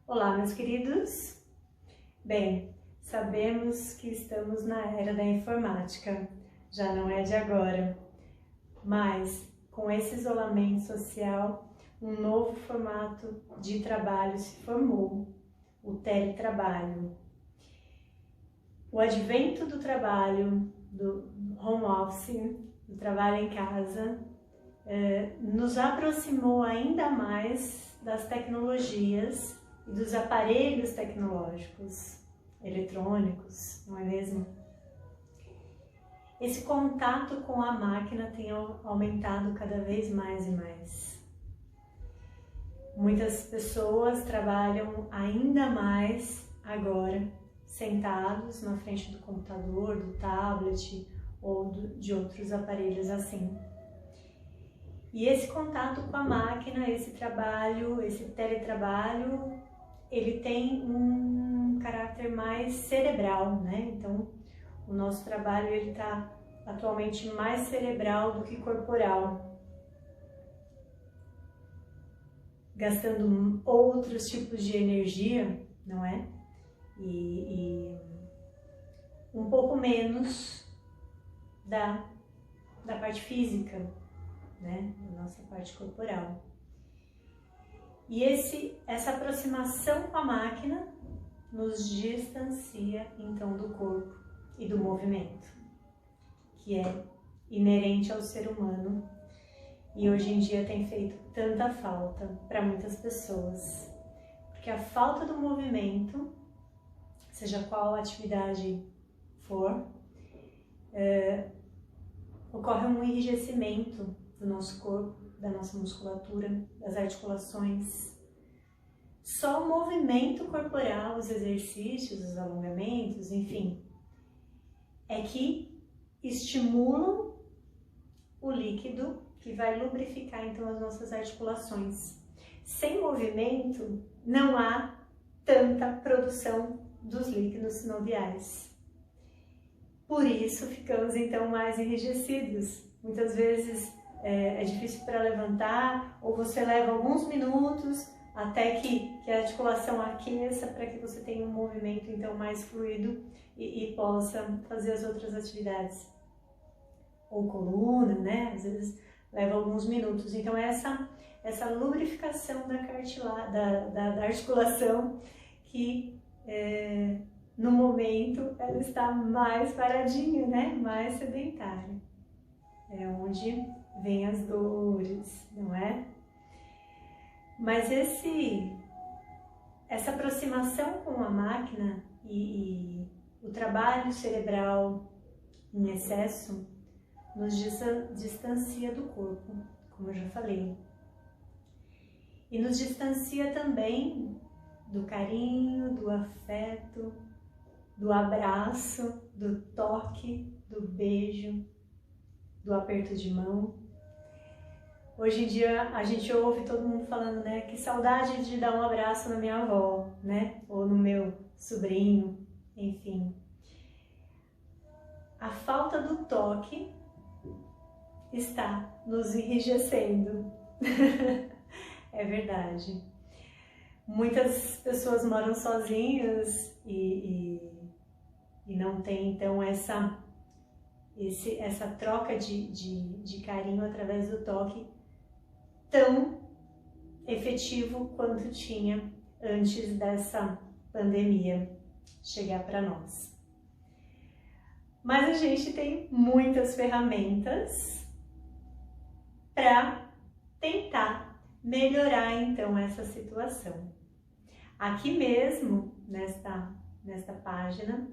Olá, meus queridos! Bem, sabemos que estamos na era da informática, já não é de agora, mas com esse isolamento social, um novo formato de trabalho se formou, o teletrabalho. O advento do trabalho, do home office, do trabalho em casa, nos aproximou ainda mais das tecnologias e dos aparelhos tecnológicos, eletrônicos, não é mesmo? Esse contato com a máquina tem aumentado cada vez mais e mais. Muitas pessoas trabalham ainda mais agora, sentados na frente do computador, do tablet ou de outros aparelhos assim. E esse contato com a máquina, esse trabalho, esse teletrabalho, ele tem um caráter mais cerebral, né? Então, o nosso trabalho ele está atualmente mais cerebral do que corporal, gastando outros tipos de energia, não é? E um pouco menos da parte física, né? Da nossa parte corporal. E essa aproximação com a máquina nos distancia então do corpo e do movimento, que é inerente ao ser humano e hoje em dia tem feito tanta falta para muitas pessoas, porque a falta do movimento, seja qual atividade for, ocorre um enrijecimento do nosso corpo, da nossa musculatura, das articulações. Só o movimento corporal, os exercícios, os alongamentos, enfim, é que estimulam o líquido que vai lubrificar então as nossas articulações. Sem movimento não há tanta produção dos líquidos sinoviais. Por isso ficamos então mais enrijecidos. Muitas vezes é difícil para levantar, ou você leva alguns minutos até que a articulação aqueça para que você tenha um movimento então mais fluido e possa fazer as outras atividades. Ou coluna, né? Às vezes leva alguns minutos. Então essa lubrificação da articulação que no momento ela está mais paradinha, né? Mais sedentária. É onde vem as dores, não é? Mas essa aproximação com a máquina e o trabalho cerebral em excesso nos distancia do corpo, como eu já falei. E nos distancia também do carinho, do afeto, do abraço, do toque, do beijo, do aperto de mão. Hoje em dia a gente ouve todo mundo falando, né, que saudade de dar um abraço na minha avó, né, ou no meu sobrinho, enfim. A falta do toque está nos enrijecendo. É verdade. Muitas pessoas moram sozinhas e não tem então essa troca de carinho através do toque tão efetivo quanto tinha antes dessa pandemia chegar para nós. Mas a gente tem muitas ferramentas para tentar melhorar então essa situação. Aqui mesmo, nesta página,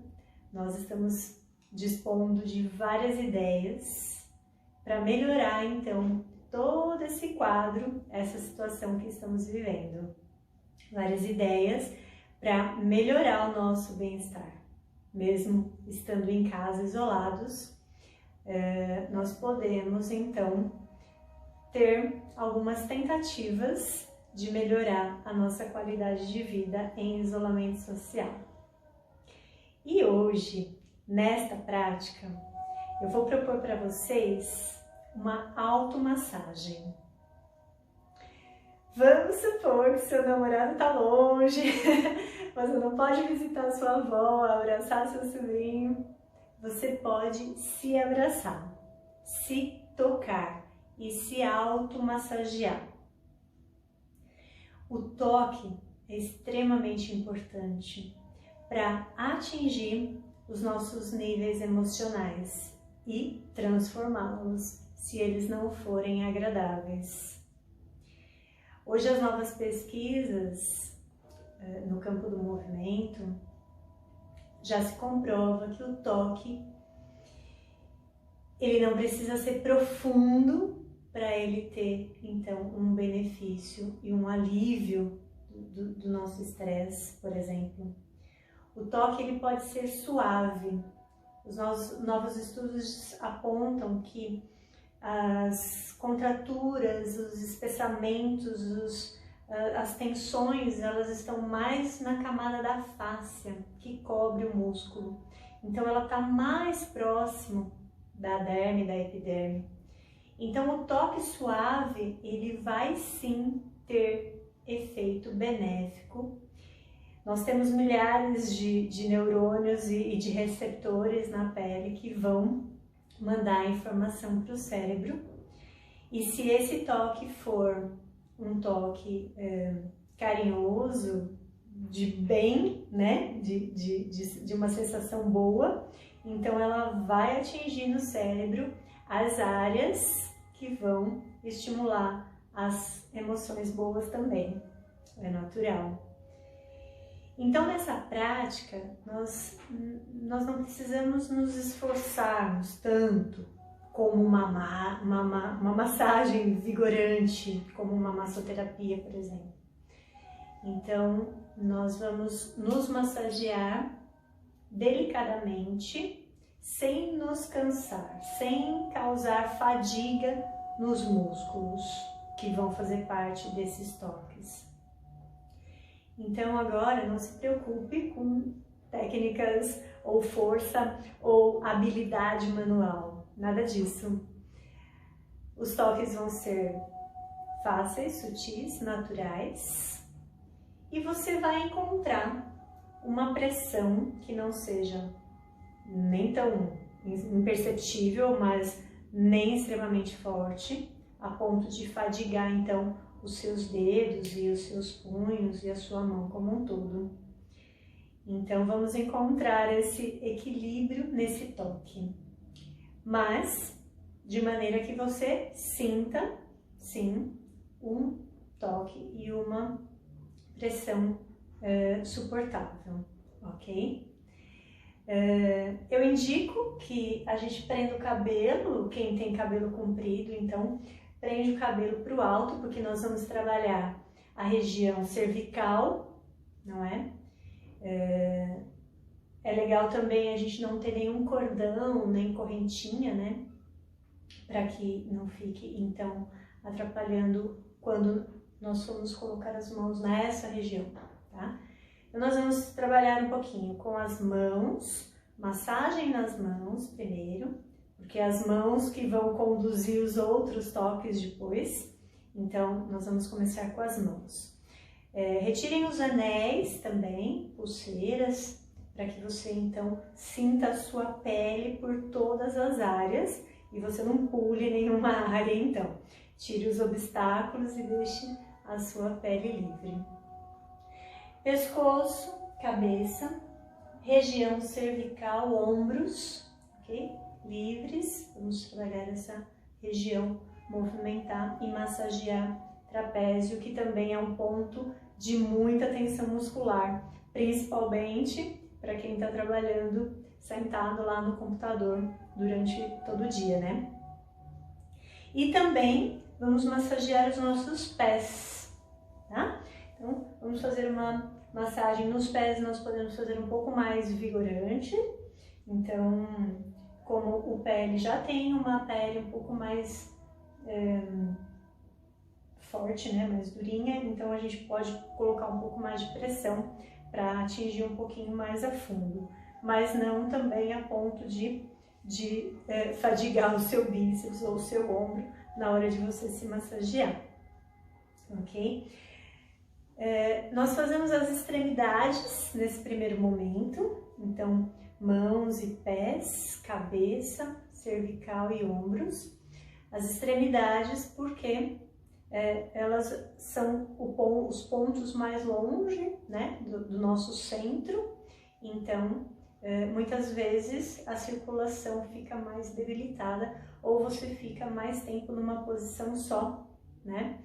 nós estamos dispondo de várias ideias para melhorar então todo esse quadro, essa situação que estamos vivendo. Várias ideias para melhorar o nosso bem-estar. Mesmo estando em casa isolados, nós podemos então ter algumas tentativas de melhorar a nossa qualidade de vida em isolamento social. E hoje, nesta prática, eu vou propor para vocês uma automassagem. Vamos supor que seu namorado está longe, você não pode visitar sua avó, abraçar seu sobrinho. Você pode se abraçar, se tocar e se automassagear. O toque é extremamente importante para atingir os nossos níveis emocionais e transformá-los se eles não forem agradáveis. Hoje as novas pesquisas no campo do movimento já se comprova que o toque ele não precisa ser profundo para ele ter então um benefício e um alívio do nosso estresse, por exemplo. O toque ele pode ser suave. Os novos estudos apontam que as contraturas, os espessamentos, as tensões, elas estão mais na camada da fáscia, que cobre o músculo. Então ela está mais próximo da derme, da epiderme. Então o toque suave, ele vai sim ter efeito benéfico. Nós temos milhares de neurônios e de receptores na pele que vão mandar informação para o cérebro. E se esse toque for um toque carinhoso, de bem, né, de uma sensação boa, então ela vai atingir no cérebro as áreas que vão estimular as emoções boas também, é natural. Então nessa prática, nós não precisamos nos esforçarmos tanto como uma massagem vigorante, como uma massoterapia, por exemplo. Então, nós vamos nos massagear delicadamente, sem nos cansar, sem causar fadiga nos músculos que vão fazer parte desses toques. Então, agora, não se preocupe com técnicas ou força ou habilidade manual, nada disso. Os toques vão ser fáceis, sutis, naturais, e você vai encontrar uma pressão que não seja nem tão imperceptível, mas nem extremamente forte, a ponto de fadigar então os seus dedos e os seus punhos e a sua mão como um todo. Então vamos encontrar esse equilíbrio nesse toque, mas de maneira que você sinta, sim, um toque e uma pressão suportável, ok? Eu indico que a gente prenda o cabelo, quem tem cabelo comprido, então prende o cabelo para o alto, porque nós vamos trabalhar a região cervical, não é? É legal também a gente não ter nenhum cordão, nem correntinha, né? Para que não fique, então, atrapalhando quando nós formos colocar as mãos nessa região, tá? Então, nós vamos trabalhar um pouquinho com as mãos, massagem nas mãos primeiro, porque é as mãos que vão conduzir os outros toques depois. Então, nós vamos começar com as mãos. Retirem os anéis também, pulseiras, para que você, então, sinta a sua pele por todas as áreas e você não pule nenhuma área, então. Tire os obstáculos e deixe a sua pele livre. Pescoço, cabeça, região cervical, ombros, ok? Livres. Vamos trabalhar essa região, movimentar e massagear trapézio, que também é um ponto de muita tensão muscular, principalmente para quem está trabalhando sentado lá no computador durante todo o dia, né? E também vamos massagear os nossos pés, tá? Então, vamos fazer uma massagem nos pés, nós podemos fazer um pouco mais vigorante. Então, como o pé ele já tem uma pele um pouco mais forte, né, mais durinha, então a gente pode colocar um pouco mais de pressão para atingir um pouquinho mais a fundo, mas não também a ponto de fadigar o seu bíceps ou o seu ombro na hora de você se massagear. ok? Nós fazemos as extremidades nesse primeiro momento, então mãos e pés, cabeça, cervical e ombros. As extremidades porque elas são os pontos mais longe, né, do nosso centro, então muitas vezes a circulação fica mais debilitada ou você fica mais tempo numa posição só, né,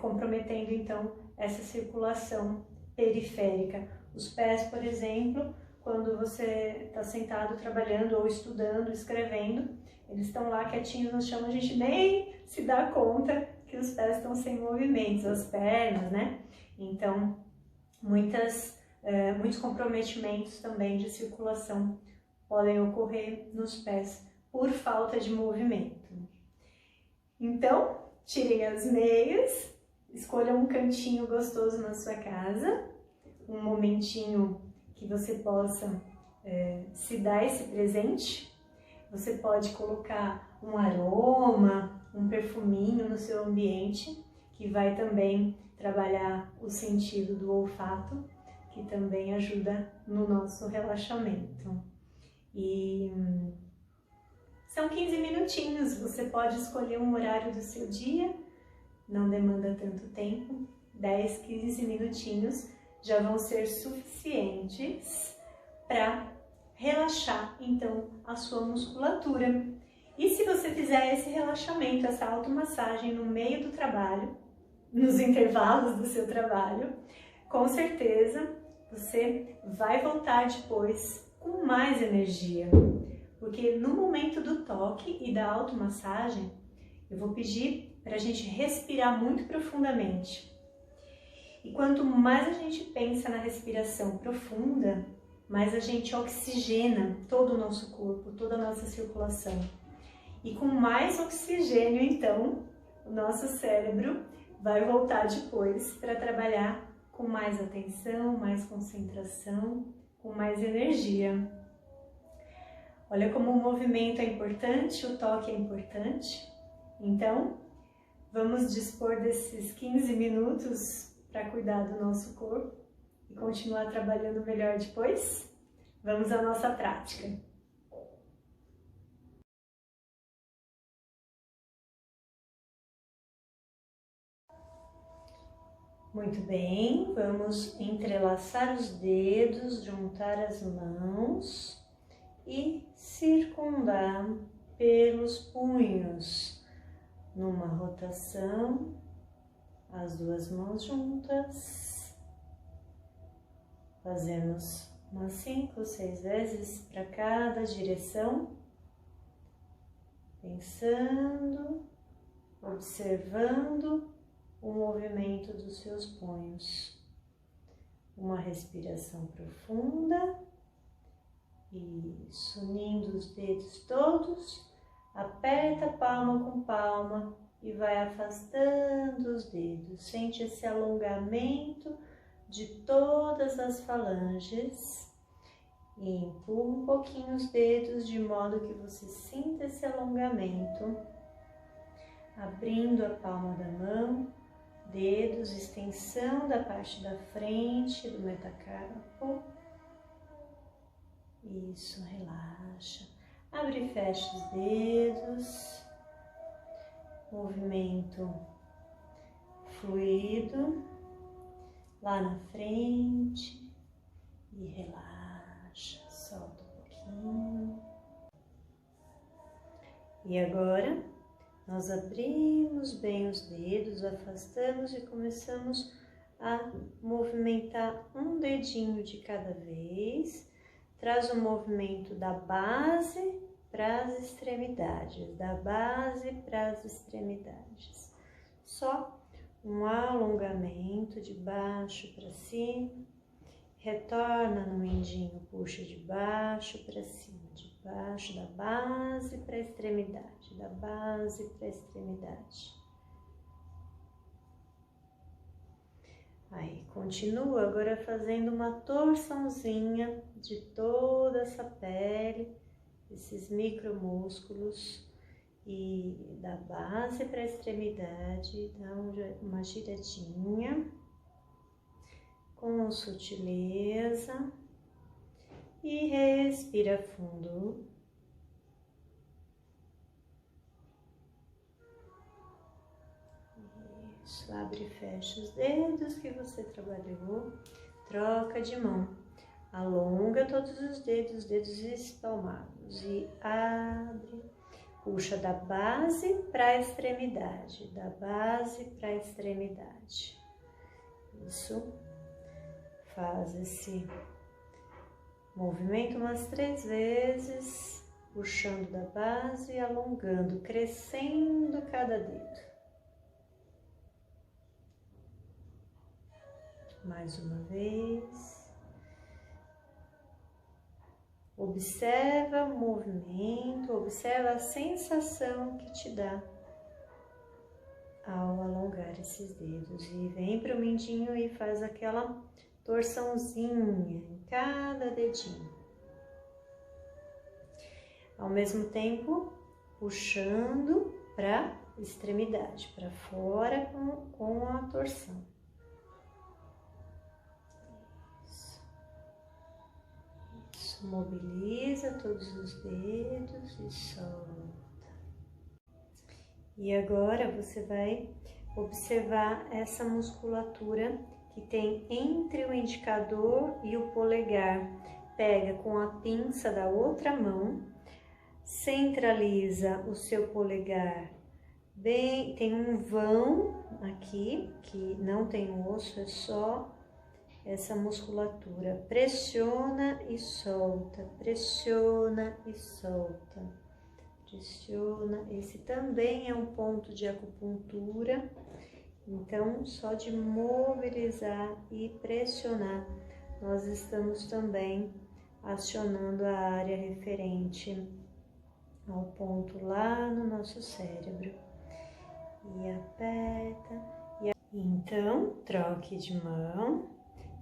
comprometendo então essa circulação periférica. Os pés, por exemplo, quando você está sentado trabalhando ou estudando, escrevendo, eles estão lá quietinhos no chão, a gente nem se dá conta que os pés estão sem movimentos, as pernas, né? Então, muitos comprometimentos também de circulação podem ocorrer nos pés por falta de movimento. Então, tirem as meias, escolha um cantinho gostoso na sua casa, um momentinho que você possa se dar esse presente. Você pode colocar um aroma, um perfuminho no seu ambiente, que vai também trabalhar o sentido do olfato, que também ajuda no nosso relaxamento. E são 15 minutinhos, você pode escolher um horário do seu dia, não demanda tanto tempo, 10, 15 minutinhos já vão ser suficientes para relaxar então a sua musculatura. E se você fizer esse relaxamento, essa automassagem no meio do trabalho, nos intervalos do seu trabalho, com certeza você vai voltar depois com mais energia. Porque no momento do toque e da automassagem, eu vou pedir para a gente respirar muito profundamente. E quanto mais a gente pensa na respiração profunda, mais a gente oxigena todo o nosso corpo, toda a nossa circulação. E com mais oxigênio, então, o nosso cérebro vai voltar depois para trabalhar com mais atenção, mais concentração, com mais energia. Olha como o movimento é importante, o toque é importante. Então, vamos dispor desses 15 minutos para cuidar do nosso corpo e continuar trabalhando melhor depois? Vamos à nossa prática. Muito bem, vamos entrelaçar os dedos, juntar as mãos e circundar pelos punhos, numa rotação, as duas mãos juntas. Fazemos umas 5 ou 6 vezes para cada direção, pensando, observando o movimento dos seus punhos. Uma respiração profunda. Isso, unindo os dedos todos, aperta palma com palma e vai afastando os dedos. Sente esse alongamento de todas as falanges e empurra um pouquinho os dedos de modo que você sinta esse alongamento, abrindo a palma da mão, dedos, extensão da parte da frente do metacarpo. Isso, relaxa. Abre e fecha os dedos. Movimento fluido lá na frente e relaxa, solta um pouquinho. E agora nós abrimos bem os dedos, afastamos e começamos a movimentar um dedinho de cada vez. Traz o movimento da base para as extremidades, da base para as extremidades. Só um alongamento de baixo para cima, retorna no mindinho, puxa de baixo para cima, de baixo, da base para a extremidade, da base para a extremidade. Aí, continua agora fazendo uma torçãozinha de toda essa pele, esses micromúsculos, e da base para a extremidade, dá uma giradinha com sutileza e respira fundo. Isso, abre e fecha os dedos que você trabalhou, troca de mão, alonga todos os dedos espalmados e abre, puxa da base para a extremidade, da base para a extremidade. Isso, faz esse movimento umas 3 vezes, puxando da base e alongando, crescendo cada dedo. Mais uma vez. Observa o movimento, observa a sensação que te dá ao alongar esses dedos. E vem para o mindinho e faz aquela torçãozinha em cada dedinho. Ao mesmo tempo, puxando para a extremidade, para fora com a torção. Mobiliza todos os dedos e solta. E agora você vai observar essa musculatura que tem entre o indicador e o polegar. Pega com a pinça da outra mão, centraliza o seu polegar bem, tem um vão aqui que não tem osso, é só essa musculatura, pressiona e solta, pressiona e solta, pressiona. Esse também é um ponto de acupuntura, então só de mobilizar e pressionar, nós estamos também acionando a área referente ao ponto lá no nosso cérebro. E aperta, então troque de mão.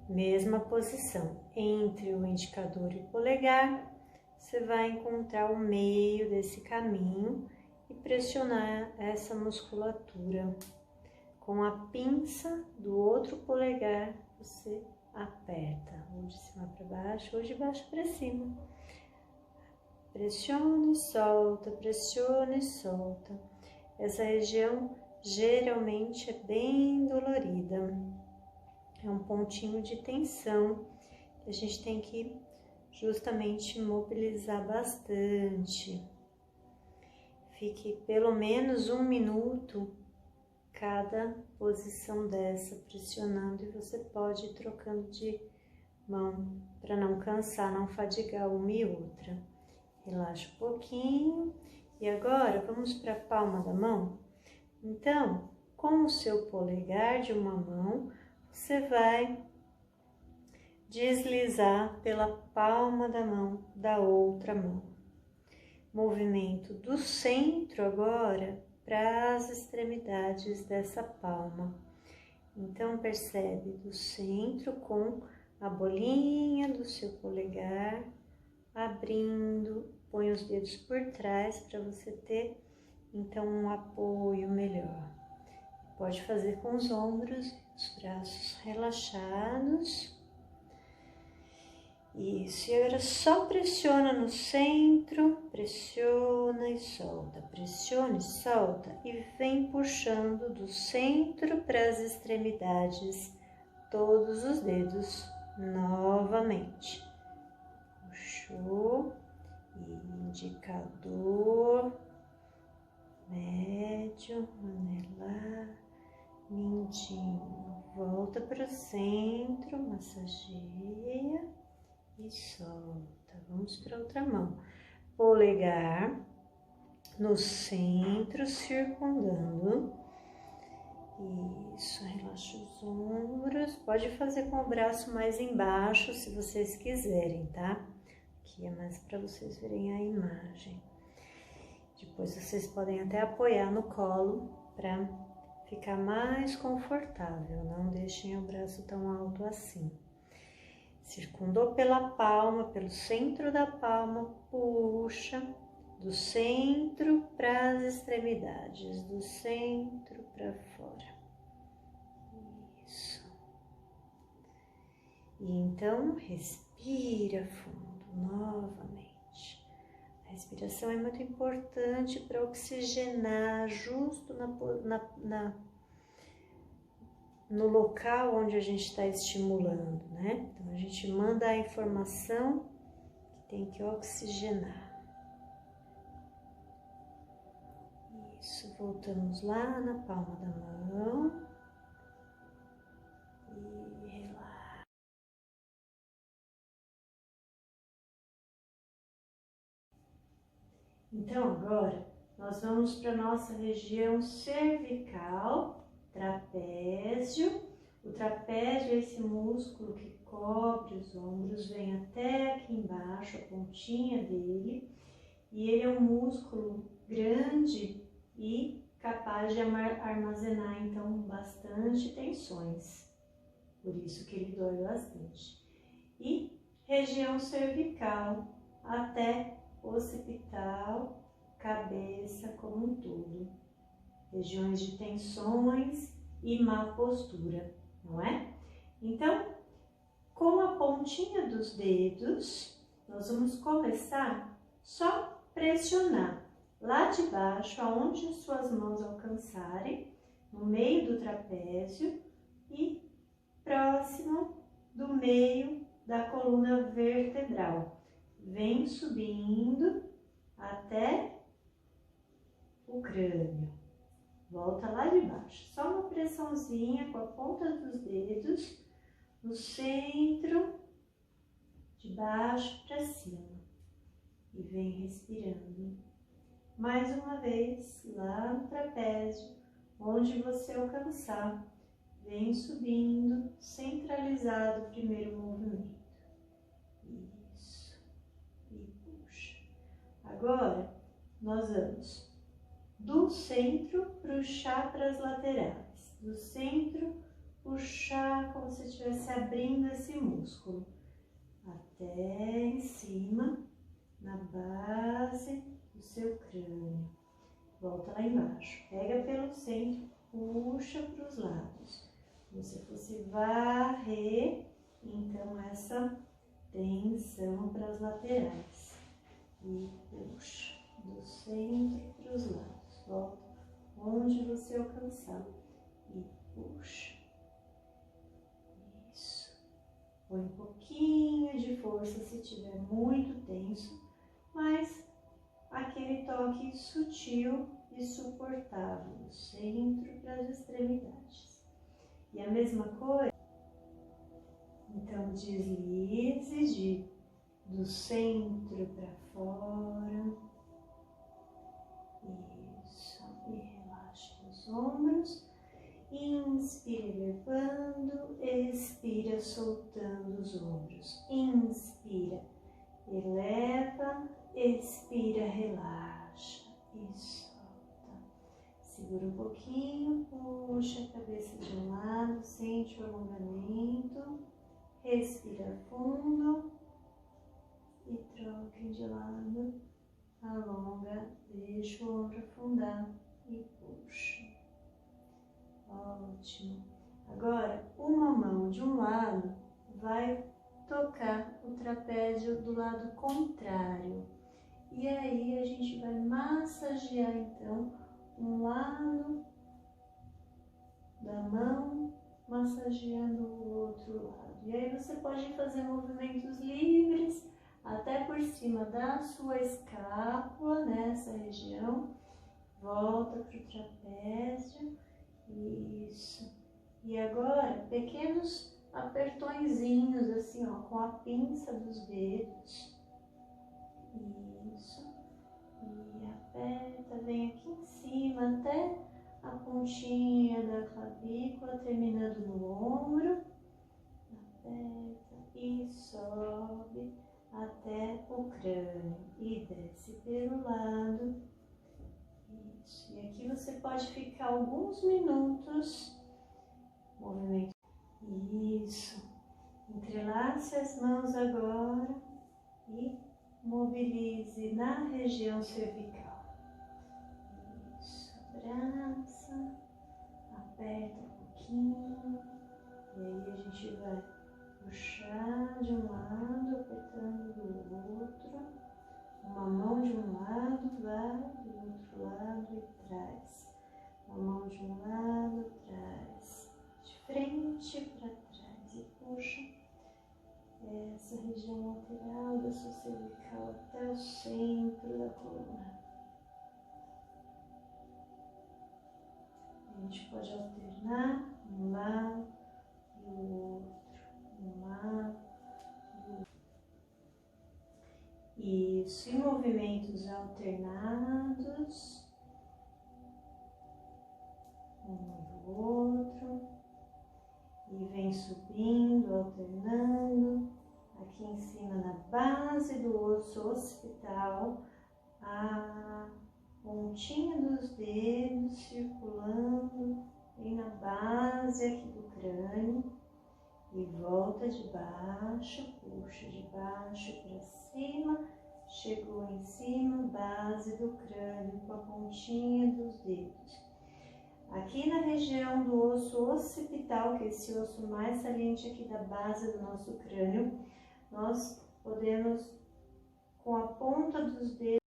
Mesma posição, entre o indicador e o polegar, você vai encontrar o meio desse caminho e pressionar essa musculatura. Com a pinça do outro polegar, você aperta, ou de cima para baixo, ou de baixo para cima. Pressiona e solta, pressiona e solta. Essa região geralmente é bem dolorida. É um pontinho de tensão que a gente tem que justamente mobilizar bastante. Fique pelo menos 1 minuto cada posição dessa, pressionando, e você pode ir trocando de mão para não cansar, não fadigar uma e outra. Relaxa um pouquinho e agora vamos para a palma da mão. Então, com o seu polegar de uma mão, você vai deslizar pela palma da mão da outra mão. Movimento do centro agora para as extremidades dessa palma. Então, percebe do centro com a bolinha do seu polegar, abrindo, põe os dedos por trás para você ter, então, um apoio melhor. Pode fazer com os ombros e os braços relaxados. Isso, e agora só pressiona no centro, pressiona e solta, pressiona e solta, e vem puxando do centro para as extremidades todos os dedos novamente. Puxou, indicador, médio, anelar, mindinho, volta para o centro, massageia e solta. Vamos para outra mão. Polegar no centro, circundando. Isso, relaxa os ombros. Pode fazer com o braço mais embaixo, se vocês quiserem, tá? Aqui é mais para vocês verem a imagem. Depois vocês podem até apoiar no colo para ficar mais confortável. Não deixem o braço tão alto assim. Circundou pela palma, pelo centro da palma, puxa, do centro para as extremidades, do centro para fora. Isso. E então, respira fundo novamente. A respiração é muito importante para oxigenar justo no local onde a gente está estimulando, né? Então, a gente manda a informação que tem que oxigenar. Isso, voltamos lá na palma da mão e relaxa. Então agora nós vamos para a nossa região cervical, trapézio. O trapézio é esse músculo que cobre os ombros, vem até aqui embaixo, a pontinha dele, e ele é um músculo grande e capaz de armazenar, então, bastante tensões. Por isso que ele dói bastante. E região cervical, até occipital, cabeça como um todo. Regiões de tensões e má postura, não é? Então, com a pontinha dos dedos, nós vamos começar só pressionar lá de baixo, aonde as suas mãos alcançarem, no meio do trapézio e próximo do meio da coluna vertebral. Vem subindo até o crânio. Volta lá de baixo. Só uma pressãozinha com a ponta dos dedos no centro, de baixo para cima. E vem respirando. Mais uma vez, lá no trapézio, onde você alcançar. Vem subindo, centralizado o primeiro movimento. Isso. E puxa. Agora, nós vamos do centro puxar para as laterais. Do centro, puxar como se estivesse abrindo esse músculo. Até em cima, na base do seu crânio. Volta lá embaixo. Pega pelo centro, puxa para os lados. Como se fosse varrer, então, essa tensão para as laterais. E puxa do centro para os lados. Volta onde você alcançar. E puxa. Isso. Põe um pouquinho de força se estiver muito tenso, mas aquele toque sutil e suportável do centro para as extremidades. E a mesma coisa, então deslize do centro para fora. Isso, e relaxe os ombros. Inspira elevando, expira soltando os ombros. Inspira, eleva, expira, relaxa e solta. Segura um pouquinho, puxa a cabeça de um lado, sente o alongamento, respira fundo e troque de lado, alonga, deixa o ombro afundar e puxa. Ótimo. Agora, uma mão de um lado vai tocar o trapézio do lado contrário. E aí a gente vai massagear então um lado da mão, massageando o outro lado. E aí você pode fazer movimentos livres até por cima da sua escápula, nessa região. Volta para o trapézio. Isso. E agora, pequenos apertõezinhos assim, ó, com a pinça dos dedos. Isso. E aperta, vem aqui em cima até a pontinha da clavícula, terminando no ombro. Aperta e sobe até o crânio. E desce pelo lado. Isso. E aqui você pode ficar alguns minutos. Movimento. Isso. Entrelace as mãos agora e mobilize na região cervical. Isso, abraça, aperta um pouquinho, e aí a gente vai puxar de um lado, apertando do outro, uma mão de um lado, vai, do outro lado e traz. Uma mão de um lado, traz, de frente para trás e puxa essa região lateral da sua cervical até o centro da coluna. A gente pode alternar um lado e o outro, um lado e o outro. Isso, em movimentos alternados, um e o outro, e vem subindo, alternando, aqui em cima na base do osso occipital, a pontinha dos dedos circulando bem na base aqui do crânio, e volta de baixo, puxa de baixo para cima, chegou em cima, base do crânio com a pontinha dos dedos. Aqui na região do osso occipital, que é esse osso mais saliente aqui da base do nosso crânio, nós podemos, com a ponta dos dedos,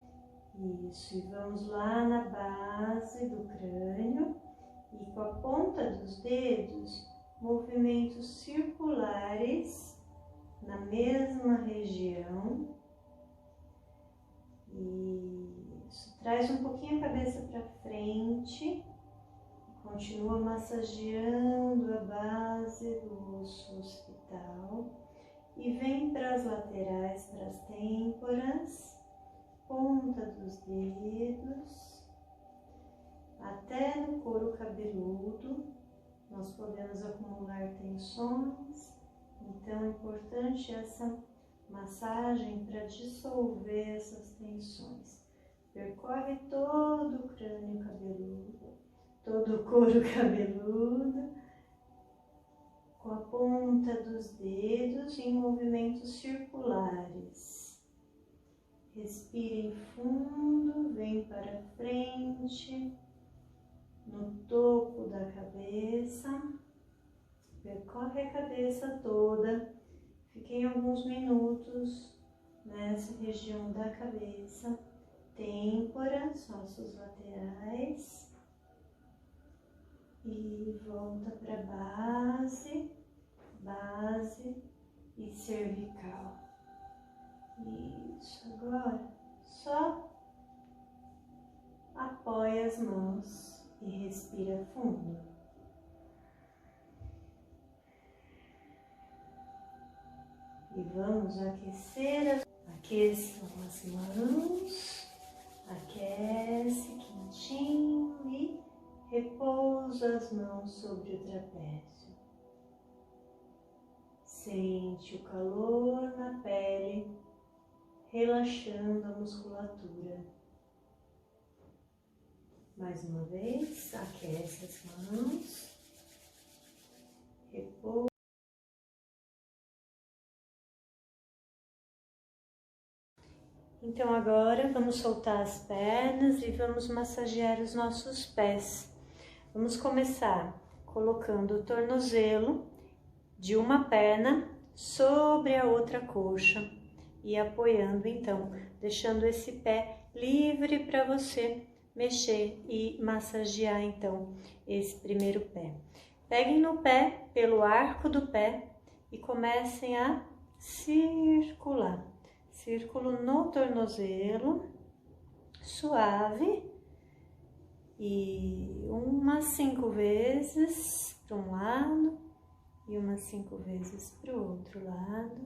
isso, e vamos lá na base do crânio, e com a ponta dos dedos, movimentos circulares na mesma região. Isso, traz um pouquinho a cabeça para frente. Continua massageando a base do osso occipital e vem para as laterais, para as têmporas, ponta dos dedos, até no couro cabeludo. Nós podemos acumular tensões, então é importante essa massagem para dissolver essas tensões. Percorre todo o crânio cabeludo, todo o couro cabeludo, com a ponta dos dedos em movimentos circulares. Respire fundo, vem para frente, no topo da cabeça, percorre a cabeça toda, fiquem alguns minutos nessa região da cabeça, têmporas, ossos laterais. E volta para base e cervical. Isso, agora só apoia as mãos e respira fundo. E vamos aquecer, aqueçam as mãos, aquece quentinho e repousa as mãos sobre o trapézio. Sente o calor na pele, relaxando a musculatura. Mais uma vez, aquece as mãos, repousa. Então agora vamos soltar as pernas e vamos massagear os nossos pés. Vamos começar colocando o tornozelo de uma perna sobre a outra coxa e apoiando então, deixando esse pé livre para você mexer e massagear então esse primeiro pé. Peguem no pé, pelo arco do pé e comecem a circular. Círculo no tornozelo, suave, e umas 5 vezes para um lado e umas 5 vezes para o outro lado.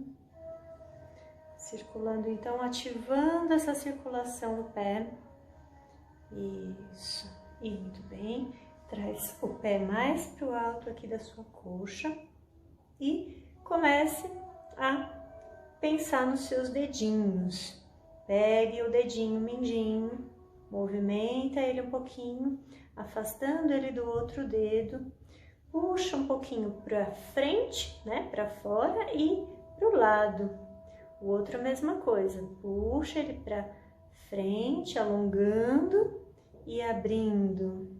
Circulando então, ativando essa circulação no pé. Isso, e muito bem. Traz o pé mais para o alto aqui da sua coxa e comece a pensar nos seus dedinhos. Pegue o dedinho mindinho, movimenta ele um pouquinho, afastando ele do outro dedo, puxa um pouquinho para frente, né, para fora e para o lado. O outro a mesma coisa, puxa ele para frente, alongando e abrindo.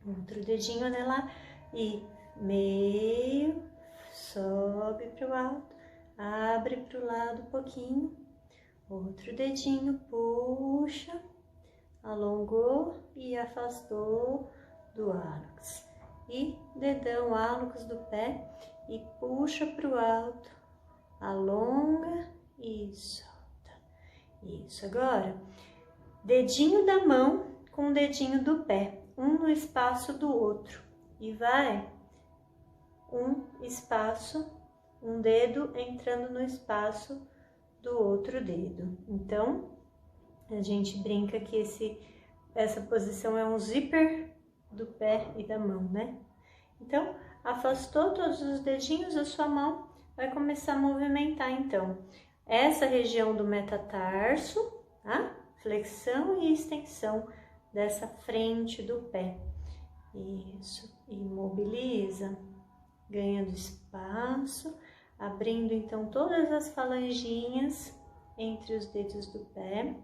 Outro dedinho nela e meio, sobe para o alto, abre para o lado um pouquinho. Outro dedinho, puxa, alongou e afastou do hálux. E dedão hálux do pé e puxa para o alto, alonga e solta. Isso, agora, dedinho da mão com o dedinho do pé, um no espaço do outro. E vai um espaço, um dedo entrando no espaço do outro dedo. Então, a gente brinca que essa posição é um zíper do pé e da mão, né? Então, afastou todos os dedinhos, a sua mão vai começar a movimentar, então, essa região do metatarso, tá? Flexão e extensão dessa frente do pé. Isso, imobiliza, ganhando espaço, abrindo então todas as falanginhas entre os dedos do pé.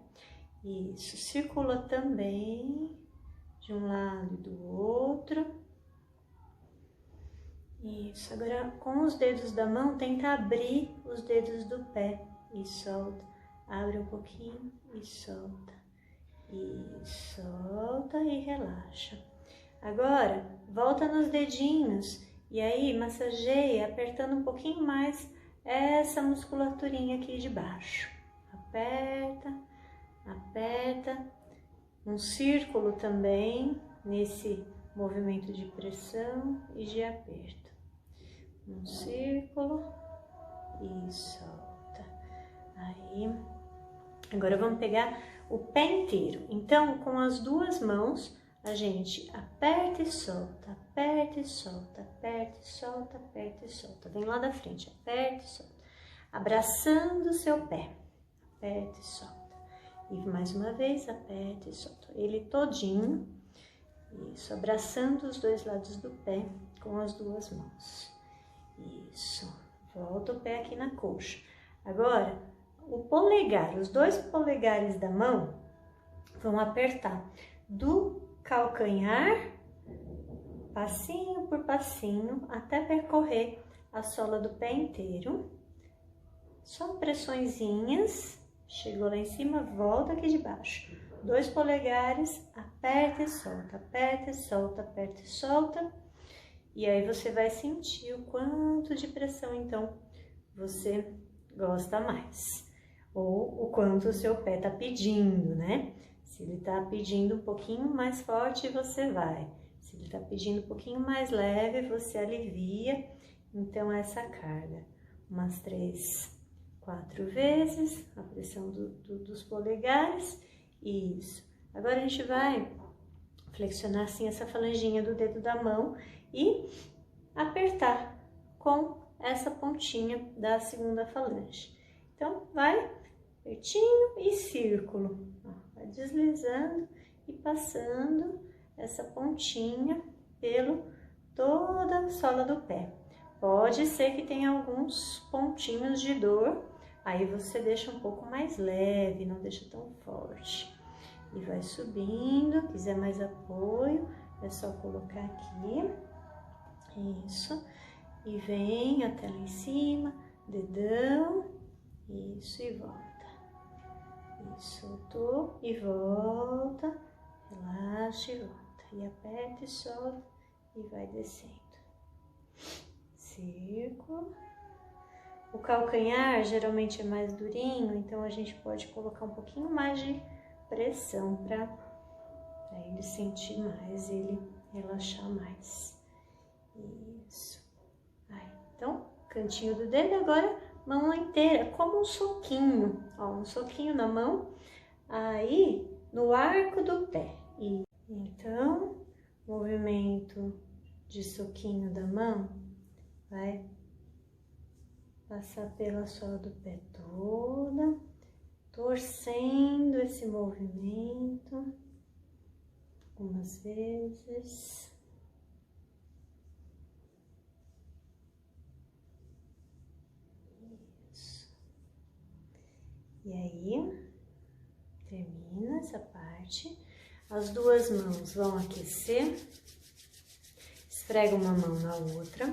Isso, circula também de um lado e do outro. Isso, agora com os dedos da mão, tenta abrir os dedos do pé e solta. Abre um pouquinho e solta. E solta e relaxa. Agora, volta nos dedinhos e aí massageia, apertando um pouquinho mais essa musculaturinha aqui de baixo. Aperta, aperta. Um círculo também nesse movimento de pressão e de aperto. Um círculo e solta. Aí, agora vamos pegar o pé inteiro. Então, com as duas mãos, a gente aperta e solta, aperta e solta, aperta e solta, aperta e solta. Vem lá da frente, aperta e solta. Abraçando o seu pé, aperta e solta. E mais uma vez, aperta e solta. Ele todinho, isso, abraçando os dois lados do pé com as duas mãos. Isso, volta o pé aqui na coxa. Agora, o polegar, os dois polegares da mão vão apertar do calcanhar, passinho por passinho, até percorrer a sola do pé inteiro. Só pressõezinhas, chegou lá em cima, volta aqui de baixo. Dois polegares, aperta e solta, aperta e solta, aperta e solta. E aí você vai sentir o quanto de pressão, então, você gosta mais. Ou o quanto o seu pé tá pedindo, né? Se ele tá pedindo um pouquinho mais forte, você vai. Se ele tá pedindo um pouquinho mais leve, você alivia, então, essa carga. Umas 3, 4 vezes, a pressão dos polegares. Isso. Agora a gente vai flexionar assim essa falanginha do dedo da mão e apertar com essa pontinha da segunda falange. Então, vai pertinho e círculo. Vai deslizando e passando essa pontinha pelo toda a sola do pé. Pode ser que tenha alguns pontinhos de dor, aí você deixa um pouco mais leve, não deixa tão forte. E vai subindo, quiser mais apoio, é só colocar aqui. Isso. E vem até lá em cima, dedão. Isso, e volta. E soltou e volta. Relaxa e volta. E aperta e solta e vai descendo. Círculo. O calcanhar geralmente é mais durinho, então a gente pode colocar um pouquinho mais de pressão para ele sentir mais, ele relaxar mais. Isso. Aí, então, cantinho do dedo, agora mão inteira, como um soquinho, ó, um soquinho na mão, aí no arco do pé. E então, movimento de soquinho da mão vai passar pela sola do pé toda, torcendo esse movimento algumas vezes. Isso. E aí, termina essa parte. As duas mãos vão aquecer. Esfrega uma mão na outra.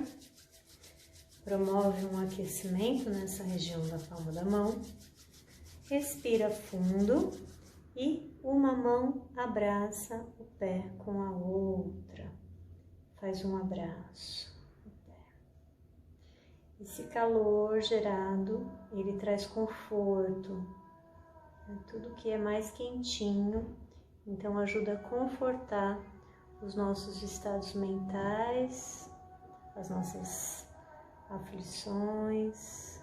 Promove um aquecimento nessa região da palma da mão. Respira fundo e uma mão abraça o pé com a outra. Faz um abraço no pé. Esse calor gerado, ele traz conforto. Tudo que é mais quentinho, então ajuda a confortar os nossos estados mentais, as nossas aflições.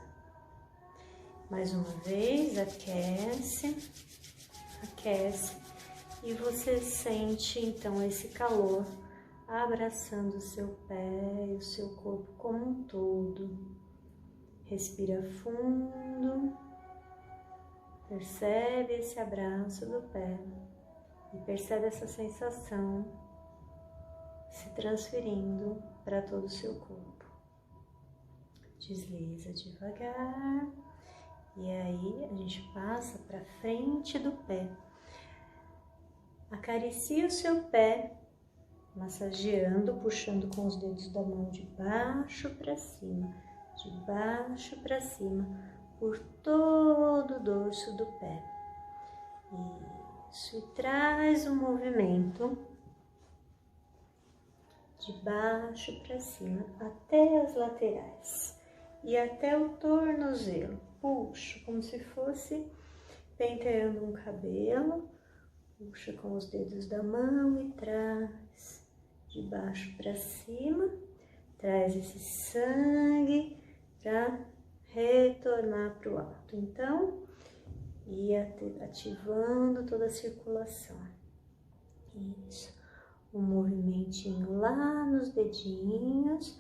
Mais uma vez, aquece, aquece, e você sente então esse calor abraçando o seu pé e o seu corpo como um todo. Respira fundo, percebe esse abraço do pé e percebe essa sensação se transferindo para todo o seu corpo. Desliza devagar. E aí, a gente passa para frente do pé. Acaricia o seu pé, massageando, puxando com os dedos da mão de baixo para cima, por todo o dorso do pé. Isso, e traz um movimento de baixo para cima, até as laterais e até o tornozelo. Puxa, como se fosse penteando um cabelo, puxa com os dedos da mão e traz de baixo para cima, traz esse sangue para retornar para o alto. Então, ia ativando toda a circulação. Isso, um movimentinho lá nos dedinhos,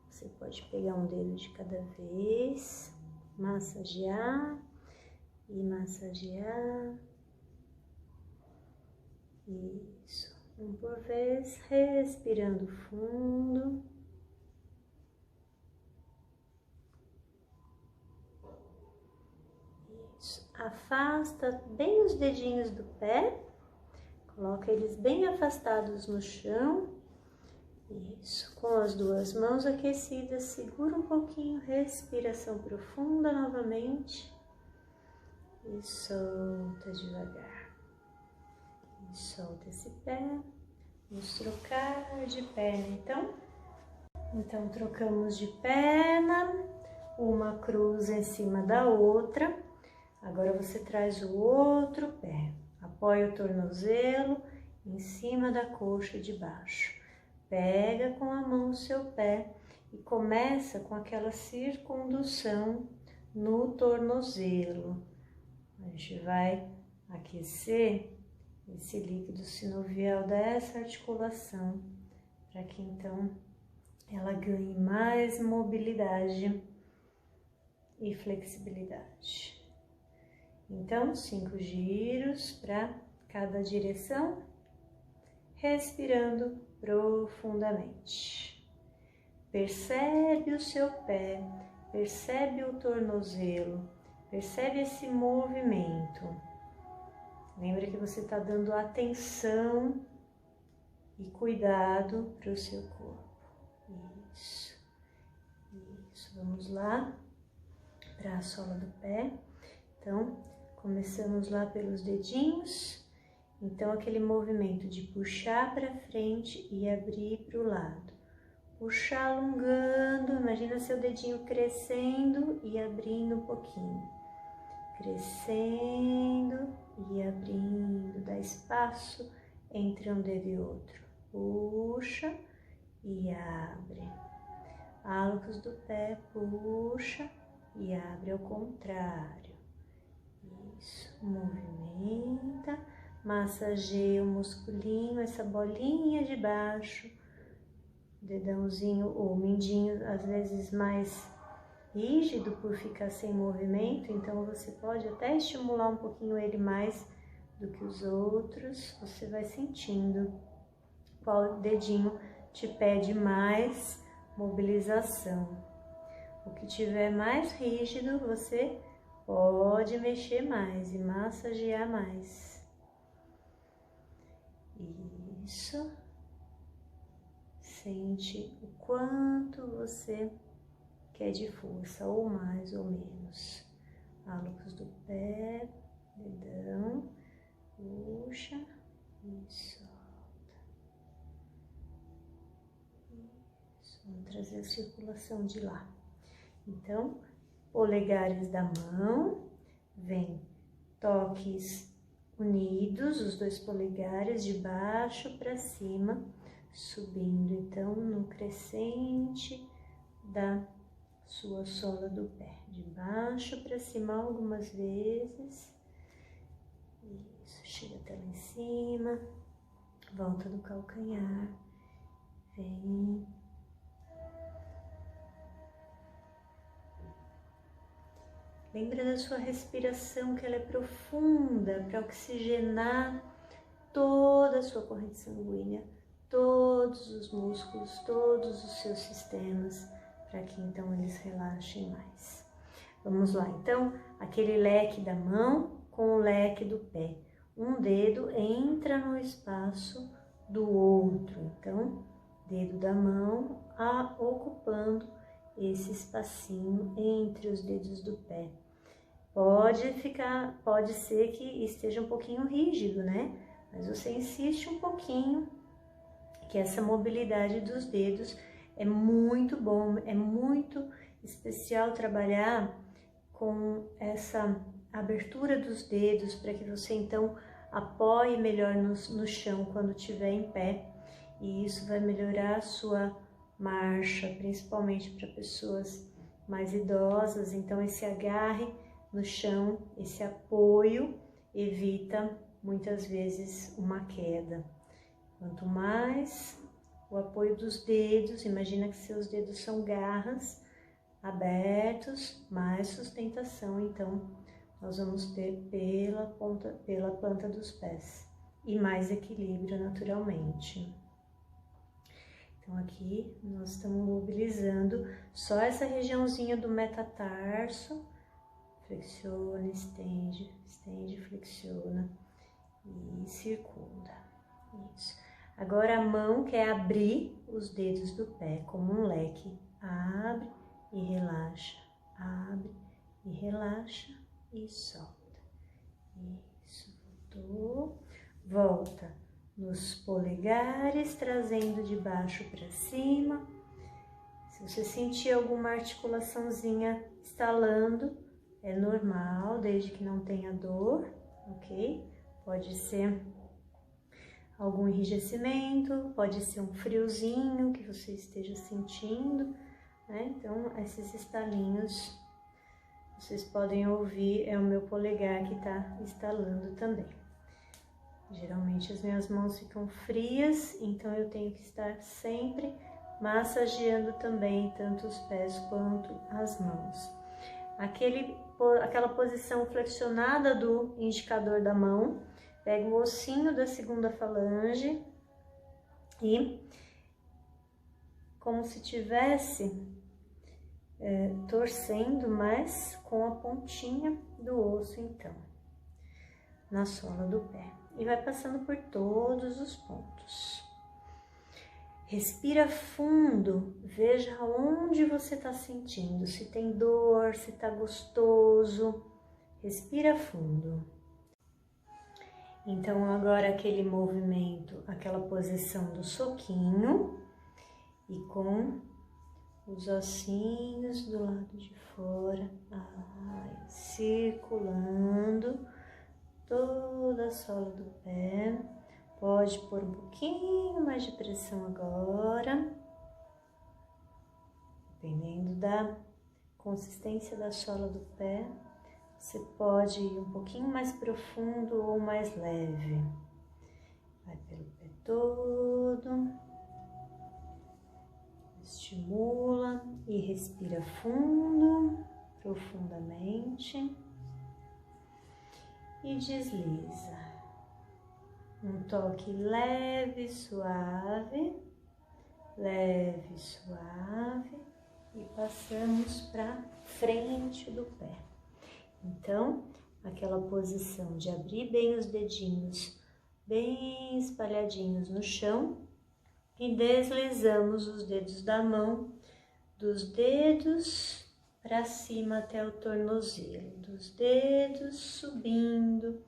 você pode pegar um dedo de cada vez, massagear e massagear. Isso, um por vez, respirando fundo. Isso, afasta bem os dedinhos do pé, coloca eles bem afastados no chão. Isso, com as duas mãos aquecidas, segura um pouquinho, respiração profunda novamente e solta devagar. E solta esse pé, vamos trocar de perna então trocamos de perna, uma cruz em cima da outra. Agora você traz o outro pé, apoia o tornozelo em cima da coxa de baixo. Pega com a mão o seu pé e começa com aquela circundução no tornozelo. A gente vai aquecer esse líquido sinovial dessa articulação, para que então ela ganhe mais mobilidade e flexibilidade. Então, 5 giros para cada direção, respirando profundamente. Percebe o seu pé, percebe o tornozelo, percebe esse movimento. Lembra que você está dando atenção e cuidado para o seu corpo. Isso, isso. Vamos lá para a sola do pé. Então, começamos lá pelos dedinhos. Então, aquele movimento de puxar para frente e abrir para o lado. Puxar alongando, imagina seu dedinho crescendo e abrindo um pouquinho. Crescendo e abrindo, dá espaço entre um dedo e outro. Puxa e abre. Hálocos do pé, puxa e abre ao contrário. Isso, movimenta. Massageia o musculinho, essa bolinha de baixo, dedãozinho ou mindinho, às vezes mais rígido por ficar sem movimento, então você pode até estimular um pouquinho ele mais do que os outros. Você vai sentindo qual dedinho te pede mais mobilização. O que tiver mais rígido, você Pode mexer mais e massagear mais. Isso. Sente o quanto você quer de força, ou mais ou menos. Hálocos do pé, dedão, puxa e solta. Isso, vamos trazer a circulação de lá. Então, polegares da mão, vem toques unidos, os 2 polegares de baixo para cima, subindo então no crescente da sua sola do pé, de baixo para cima algumas vezes. Isso, chega até lá em cima, volta no calcanhar, vem. Lembra da sua respiração, que ela é profunda, para oxigenar toda a sua corrente sanguínea, todos os músculos, todos os seus sistemas, para que então eles relaxem mais. Vamos lá, então, aquele leque da mão com o leque do pé. Um dedo entra no espaço do outro, então, dedo da mão ocupando esse espacinho entre os dedos do pé. Pode ser que esteja um pouquinho rígido, né? Mas você insiste um pouquinho, que essa mobilidade dos dedos é muito bom, é muito especial trabalhar com essa abertura dos dedos, para que você então apoie melhor no chão quando estiver em pé. E isso vai melhorar a sua marcha, principalmente para pessoas mais idosas. Então esse agarre no chão, esse apoio evita muitas vezes uma queda. Quanto mais o apoio dos dedos, imagina que seus dedos são garras abertos, mais sustentação então nós vamos ter pela planta dos pés e mais equilíbrio naturalmente. Então aqui nós estamos mobilizando só essa regiãozinha do metatarso. Flexiona, estende, estende, flexiona e circunda. Isso. Agora a mão quer abrir os dedos do pé como um leque. Abre e relaxa, abre e relaxa e solta. Isso, voltou. Volta nos polegares, trazendo de baixo para cima. Se você sentir alguma articulaçãozinha estalando, é normal, desde que não tenha dor, ok? Pode ser algum enrijecimento, pode ser um friozinho que você esteja sentindo, né? Então, esses estalinhos, vocês podem ouvir, é o meu polegar que tá estalando também. Geralmente as minhas mãos ficam frias, então eu tenho que estar sempre massageando também, tanto os pés quanto as mãos. Aquela posição flexionada do indicador da mão, pega o ossinho da segunda falange e, como se tivesse torcendo, mas com a pontinha do osso, então, na sola do pé. E vai passando por todos os pontos. Respira fundo, veja onde você está sentindo, se tem dor, se está gostoso. Respira fundo. Então agora aquele movimento, aquela posição do soquinho e com os ossinhos do lado de fora, circulando toda a sola do pé. Pode pôr um pouquinho mais de pressão agora, dependendo da consistência da sola do pé. Você pode ir um pouquinho mais profundo ou mais leve. Vai pelo pé todo, estimula e respira fundo, profundamente e desliza. Um toque leve, suave, e passamos para frente do pé. Então, aquela posição de abrir bem os dedinhos, bem espalhadinhos no chão, e deslizamos os dedos da mão, dos dedos para cima até o tornozelo, dos dedos subindo,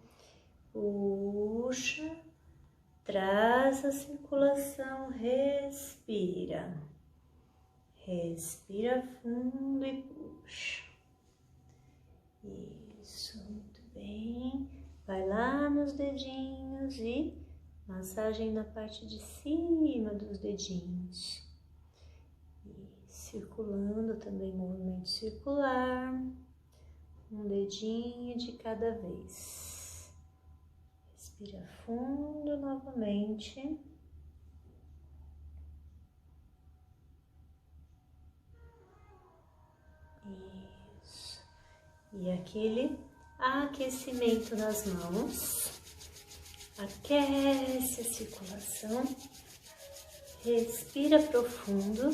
puxa, traz a circulação, respira, respira fundo e puxa. Isso, muito bem. Vai lá nos dedinhos e massagem na parte de cima dos dedinhos. E circulando também, movimento circular. Um dedinho de cada vez. Respira fundo novamente. Isso. E aquele aquecimento nas mãos. Aquece a circulação. Respira profundo.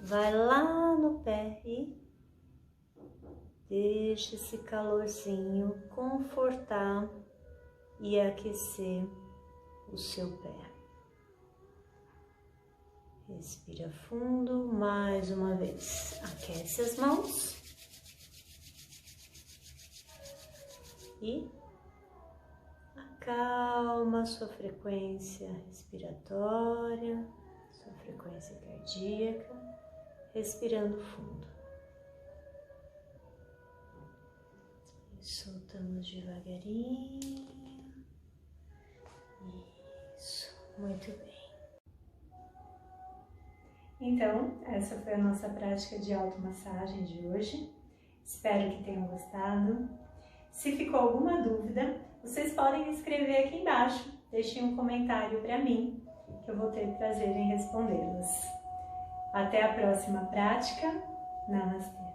Vai lá no pé e deixa esse calorzinho confortar e aquecer o seu pé. Respira fundo mais uma vez. Aquece as mãos. E acalma a sua frequência respiratória, sua frequência cardíaca, respirando fundo. E soltamos devagarinho. Isso, muito bem. Então, essa foi a nossa prática de automassagem de hoje. Espero que tenham gostado. Se ficou alguma dúvida, vocês podem escrever aqui embaixo. Deixem um comentário para mim, que eu vou ter prazer em respondê-los. Até a próxima prática. Namastê!